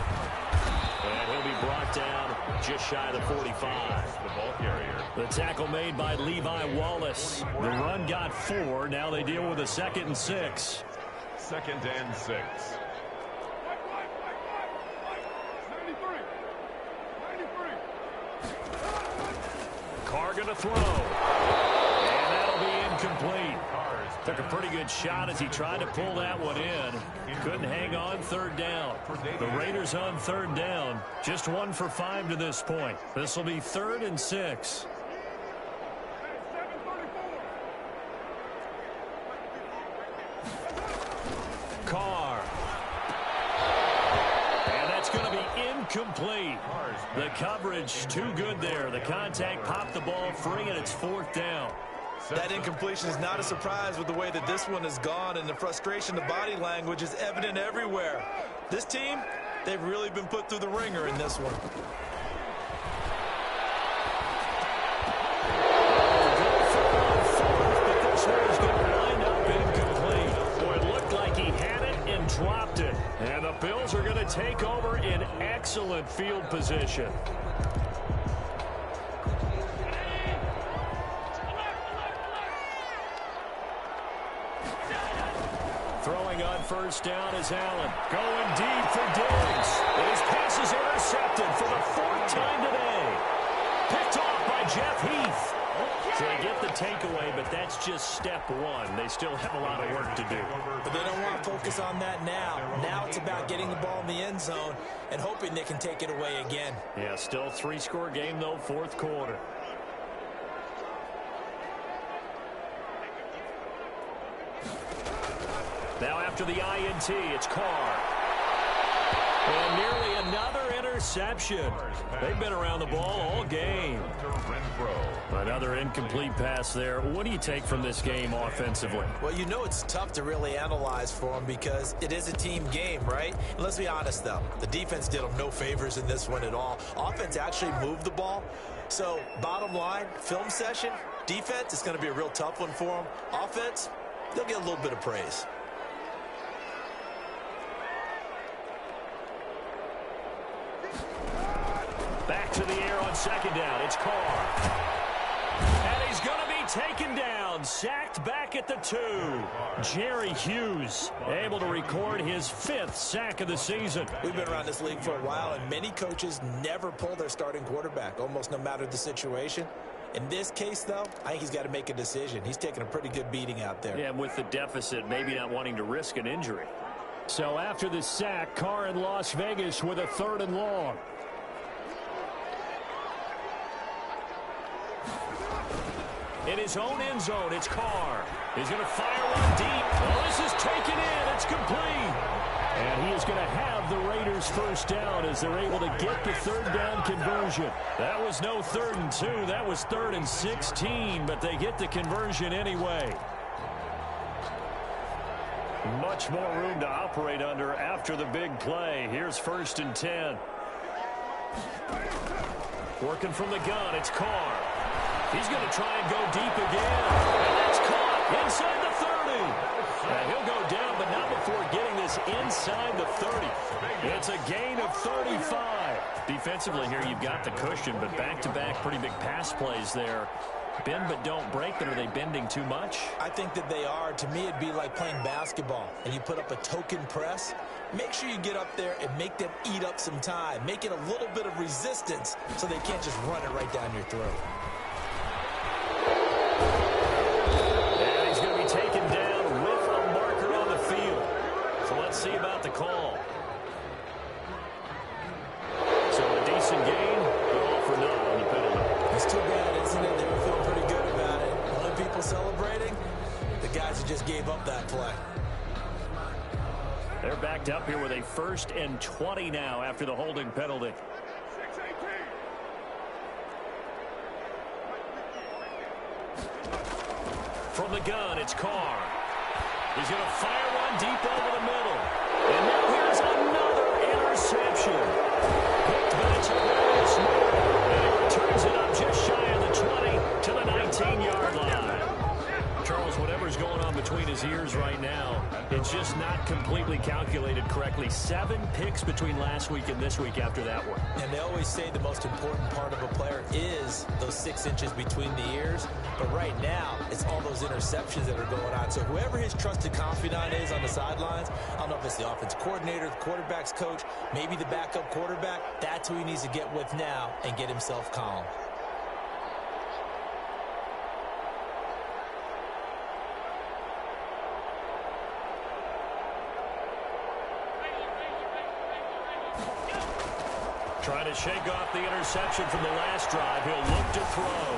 And he'll be brought down just shy of the 45. The ball carrier. The tackle made by Levi Wallace. The run got 4. Now they deal with a 2nd and 6. 2nd and 6. Carr going to throw. And that'll be incomplete. Took a pretty good shot as he tried to pull that one in. Couldn't hang on 3rd down. The Raiders on 3rd down. Just 1 for 5 to this point. This will be 3rd and 6. Carr. And that's going to be incomplete. The coverage too good there. The contact popped the ball free, and it's 4th down. That incompletion is not a surprise with the way that this one has gone, and the frustration, the body language is evident everywhere. This team, they've really been put through the ringer in this one. But this one is going to wind up incomplete. Boy, it looked like he had it and dropped it. And the Bills are going to take over in excellent field position. Throwing on first down is Allen. Going deep for Diggs. His pass is intercepted for the 4th time today. Picked off by Jeff Heath. So they get the takeaway, but that's just step 1. They still have a lot of work to do. But they don't want to focus on that now. Now it's about getting the ball in the end zone and hoping they can take it away again. Yeah, still 3-score game, though, 4th quarter. Now after the INT, it's Carr. And nearly another interception. They've been around the ball all game. Another incomplete pass there. What do you take from this game offensively? Well, you know it's tough to really analyze for them because it is a team game, right? And let's be honest, though. The defense did them no favors in this one at all. Offense actually moved the ball. So, bottom line, film session, defense is going to be a real tough one for them. Offense, they'll get a little bit of praise. Back to the air on 2nd down. It's Carr. And he's going to be taken down, sacked back at the 2. Jerry Hughes able to record his 5th sack of the season. We've been around this league for a while, and many coaches never pull their starting quarterback, almost no matter the situation. In this case, though, I think he's got to make a decision. He's taking a pretty good beating out there. Yeah, with the deficit, maybe not wanting to risk an injury. So after the sack, Carr in Las Vegas with a 3rd and long. In his own end zone, it's Carr. He's going to fire one deep. Oh, this is taken in. It's complete. And he is going to have the Raiders' 1st down as they're able to get the 3rd down conversion. That was no 3rd and 2. That was 3rd and 16, but they get the conversion anyway. Much more room to operate under after the big play. Here's 1st and 10. Working from the gun, it's Carr. He's going to try and go deep again. And that's caught inside the 30. And he'll go down, but not before getting this inside the 30. It's a gain of 35. Defensively here, you've got the cushion, but back-to-back pretty big pass plays there. Bend but don't break, but are they bending too much? I think that they are. To me, it'd be like playing basketball, and you put up a token press. Make sure you get up there and make them eat up some time. Make it a little bit of resistance so they can't just run it right down your throat. And he's going to be taken down with a marker on the field. So let's see about the call. So a decent gain, but all for naught on the penalty. It's too bad, isn't it? They were feeling pretty good about it. Only people celebrating, the guys who just gave up that play. They're backed up here with a 1st and 20 now after the holding penalty. From the gun, it's Carr. He's going to fire one deep over the middle. And now here's another interception. Picked by Tavares Moore. And he returns it up just shy of the 20 to the 19-yard line. Charles, whatever's going on between his ears right now, it's just not completely calculated correctly. 7 picks between last week and this week after that one. And they always say the most important part of a player is those 6 inches between the ears. But right now, it's all those interceptions that are going on. So whoever his trusted confidant is on the sidelines, I don't know if it's the offensive coordinator, the quarterback's coach, maybe the backup quarterback, that's who he needs to get with now and get himself calm. Trying to shake off the interception from the last drive. He'll look to throw.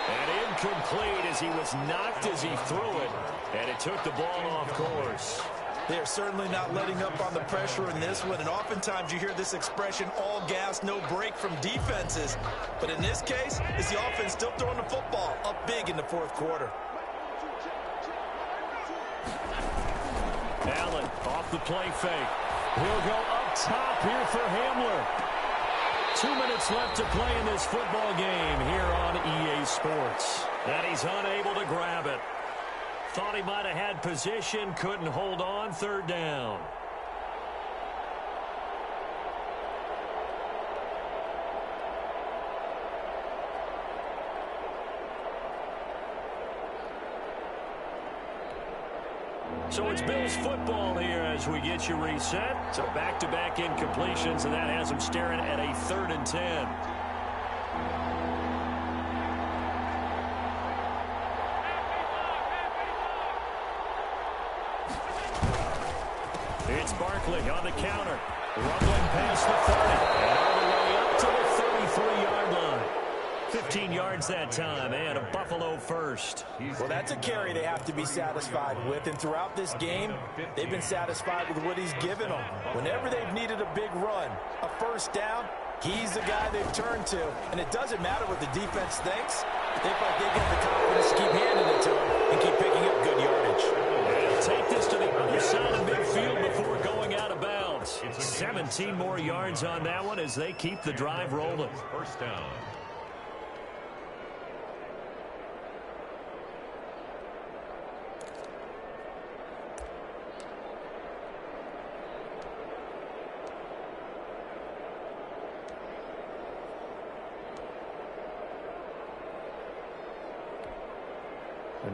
And incomplete as he was knocked as he threw it. And it took the ball off course. They're certainly not letting up on the pressure in this one. And oftentimes you hear this expression, all gas, no break from defenses. But in this case, is the offense still throwing the football up big in the 4th quarter. Allen off the play fake. He'll go up top here for Hamler. 2 minutes left to play in this football game here on EA Sports. And he's unable to grab it. Thought he might have had position, couldn't hold on, 3rd down. So it's Bills football here as we get you reset. So back-to-back incompletions, and that has them staring at a 3rd and 10. It's Barkley on the counter. Rumbling past the 30. And all the way up to the 33-yard line. 15 yards that time, and a Buffalo 1st. Well, that's a carry they have to be satisfied with, and throughout this game, they've been satisfied with what he's given them. Whenever they've needed a big run, a 1st down, he's the guy they've turned to, and it doesn't matter what the defense thinks. They feel like they get the confidence to keep handing it to him and keep picking up good yardage. They'll take this to the other side of midfield before going out of bounds. 17 more yards on that one as they keep the drive rolling. 1st down.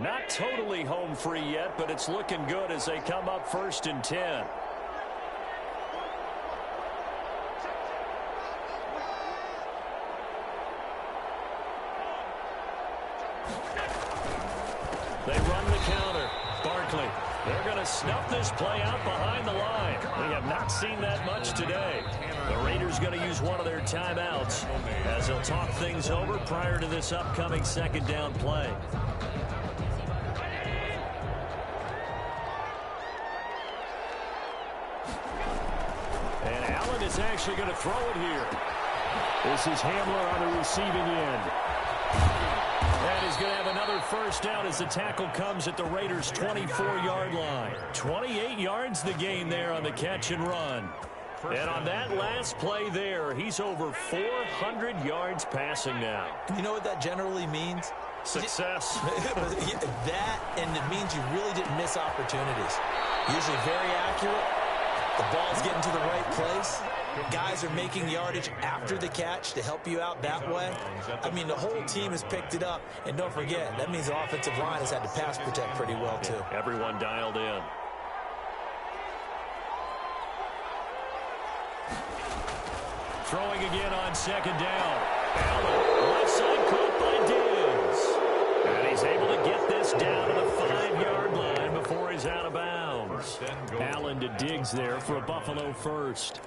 Not totally home free yet, but it's looking good as they come up 1st and 10. They run the counter. Barkley. They're going to snuff this play out behind the line. We have not seen that much today. The Raiders going to use one of their timeouts as they'll talk things over prior to this upcoming 2nd down play. And Allen is actually going to throw it here. This is Hamler on the receiving end. And he's going to have another 1st down as the tackle comes at the Raiders' 24-yard line. 28 yards the gain there on the catch and run. And on that last play there, he's over 400 yards passing now. You know what that generally means? Success. That, and it means you really didn't miss opportunities. Usually very accurate. The ball's getting to the right place. Guys are making yardage after the catch to help you out that way. I mean, the whole team has picked it up. And don't forget, that means the offensive line has had to pass protect pretty well, too. Everyone dialed in. Throwing again on 2nd down. Allen, left side caught by Diggs. And he's able to get this down to the 5-yard line before he's out of bounds. Allen to Diggs there for a Buffalo 1st.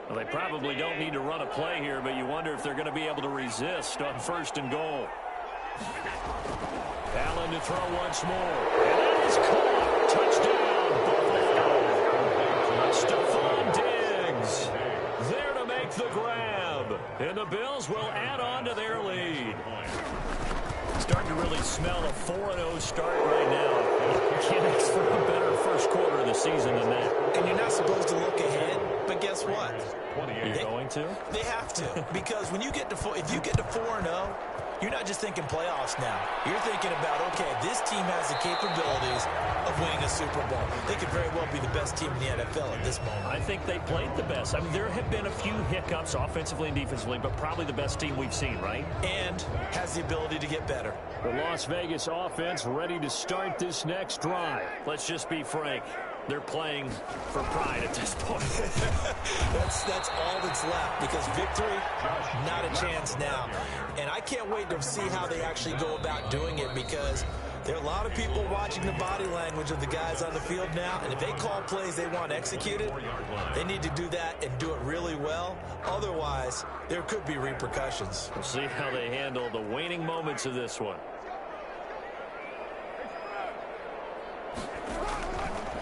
Well, they probably don't need to run a play here, but you wonder if they're going to be able to resist on 1st and goal. Allen to throw once more. And that is caught. Touchdown, Buffalo. Stephon Diggs there to make the grab. And the Bills will add on to their lead. Starting to really smell a 4-0 start right now. Can't ask for a better 1st quarter of the season than that. And you're not supposed to look ahead, but guess what? You're going to? They have to, because when you get to if you get to 4-0, you're not just thinking playoffs now. You're thinking about, okay, this team has the capabilities of winning a Super Bowl. They could very well be the best team in the NFL at this moment. I think they played the best. I mean, there have been a few hiccups offensively and defensively, but probably the best team we've seen, right? And has the ability to get better. The Las Vegas offense ready to start this next drive. Let's just be frank. They're playing for pride at this point. that's all that's left, because victory, not a chance now. And I can't wait to see how they actually go about doing it, because there are a lot of people watching the body language of the guys on the field now, and if they call plays they want executed, they need to do that and do it really well. Otherwise, there could be repercussions. We'll see how they handle the waning moments of this one.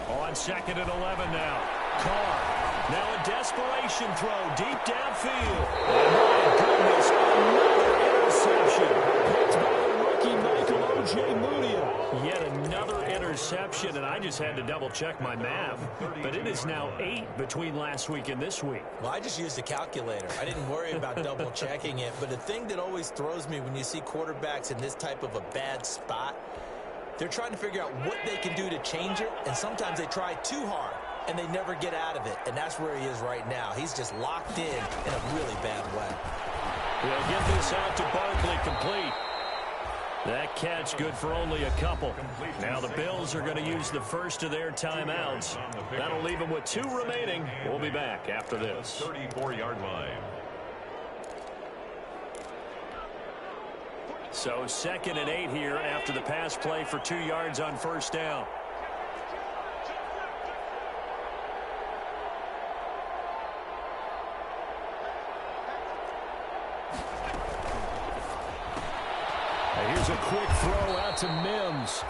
On 2nd and 11 now. Carr. Now a desperation throw deep downfield. Oh, my goodness. Another interception. Picked by the rookie Michael O.J. Mudia. Yet another interception, and I just had to double-check my math. But it is now 8 between last week and this week. Well, I just used a calculator. I didn't worry about double-checking it. But the thing that always throws me when you see quarterbacks in this type of a bad spot, they're trying to figure out what they can do to change it, and sometimes they try too hard, and they never get out of it, and that's where he is right now. He's just locked in a really bad way. We'll get this out to Barkley, complete. That catch good for only a couple. Now the Bills are going to use the 1st of their timeouts. That'll leave them with 2 remaining. We'll be back after this. 34-yard line. So 2nd and 8 here after the pass play for 2 yards on 1st down. And here's a quick throw out to Mims.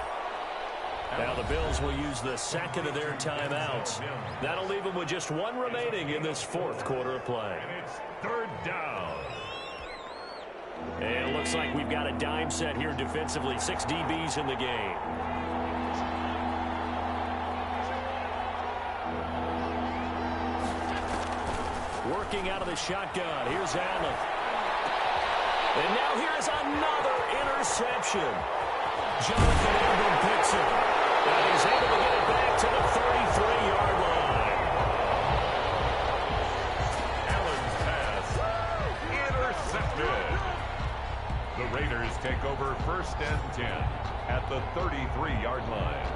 Now the Bills will use the 2nd of their timeouts. That'll leave them with just 1 remaining in this 4th quarter of play. And it's 3rd down. And it looks like we've got a dime set here defensively. 6 DBs in the game. Working out of the shotgun. Here's Allen. And now here's another interception. Jonathan Abram picks it. And he's able to get it back to the 33-yard line. Allen's pass intercepted. The Raiders take over 1st and 10 at the 33-yard line.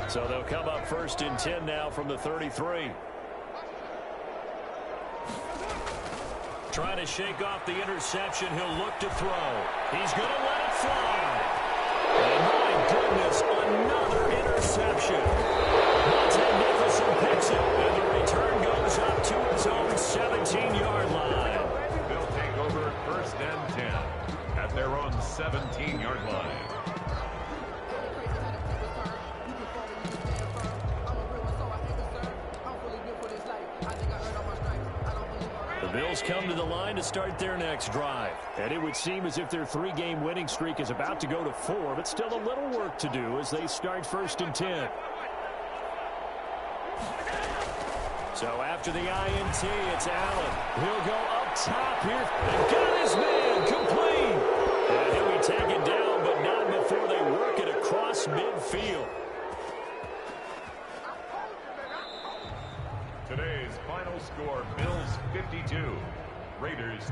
So they'll come up 1st and 10 now from the 33. Trying to shake off the interception. He'll look to throw. He's going to let it fly. And my goodness, another interception. Magnificent picks it. And the return goes up to his own 17-yard line. They'll take over 1st and 10 at their own 17-yard line. The Bills come to the line to start their next drive. And it would seem as if their 3-game winning streak is about to go to 4, but still a little work to do as they start 1st and 10. So after the INT, it's Allen. He'll go up top here. They got his man complete. And he'll be taken down, but not before they work it across midfield. Today's final score, Bills 52, Raiders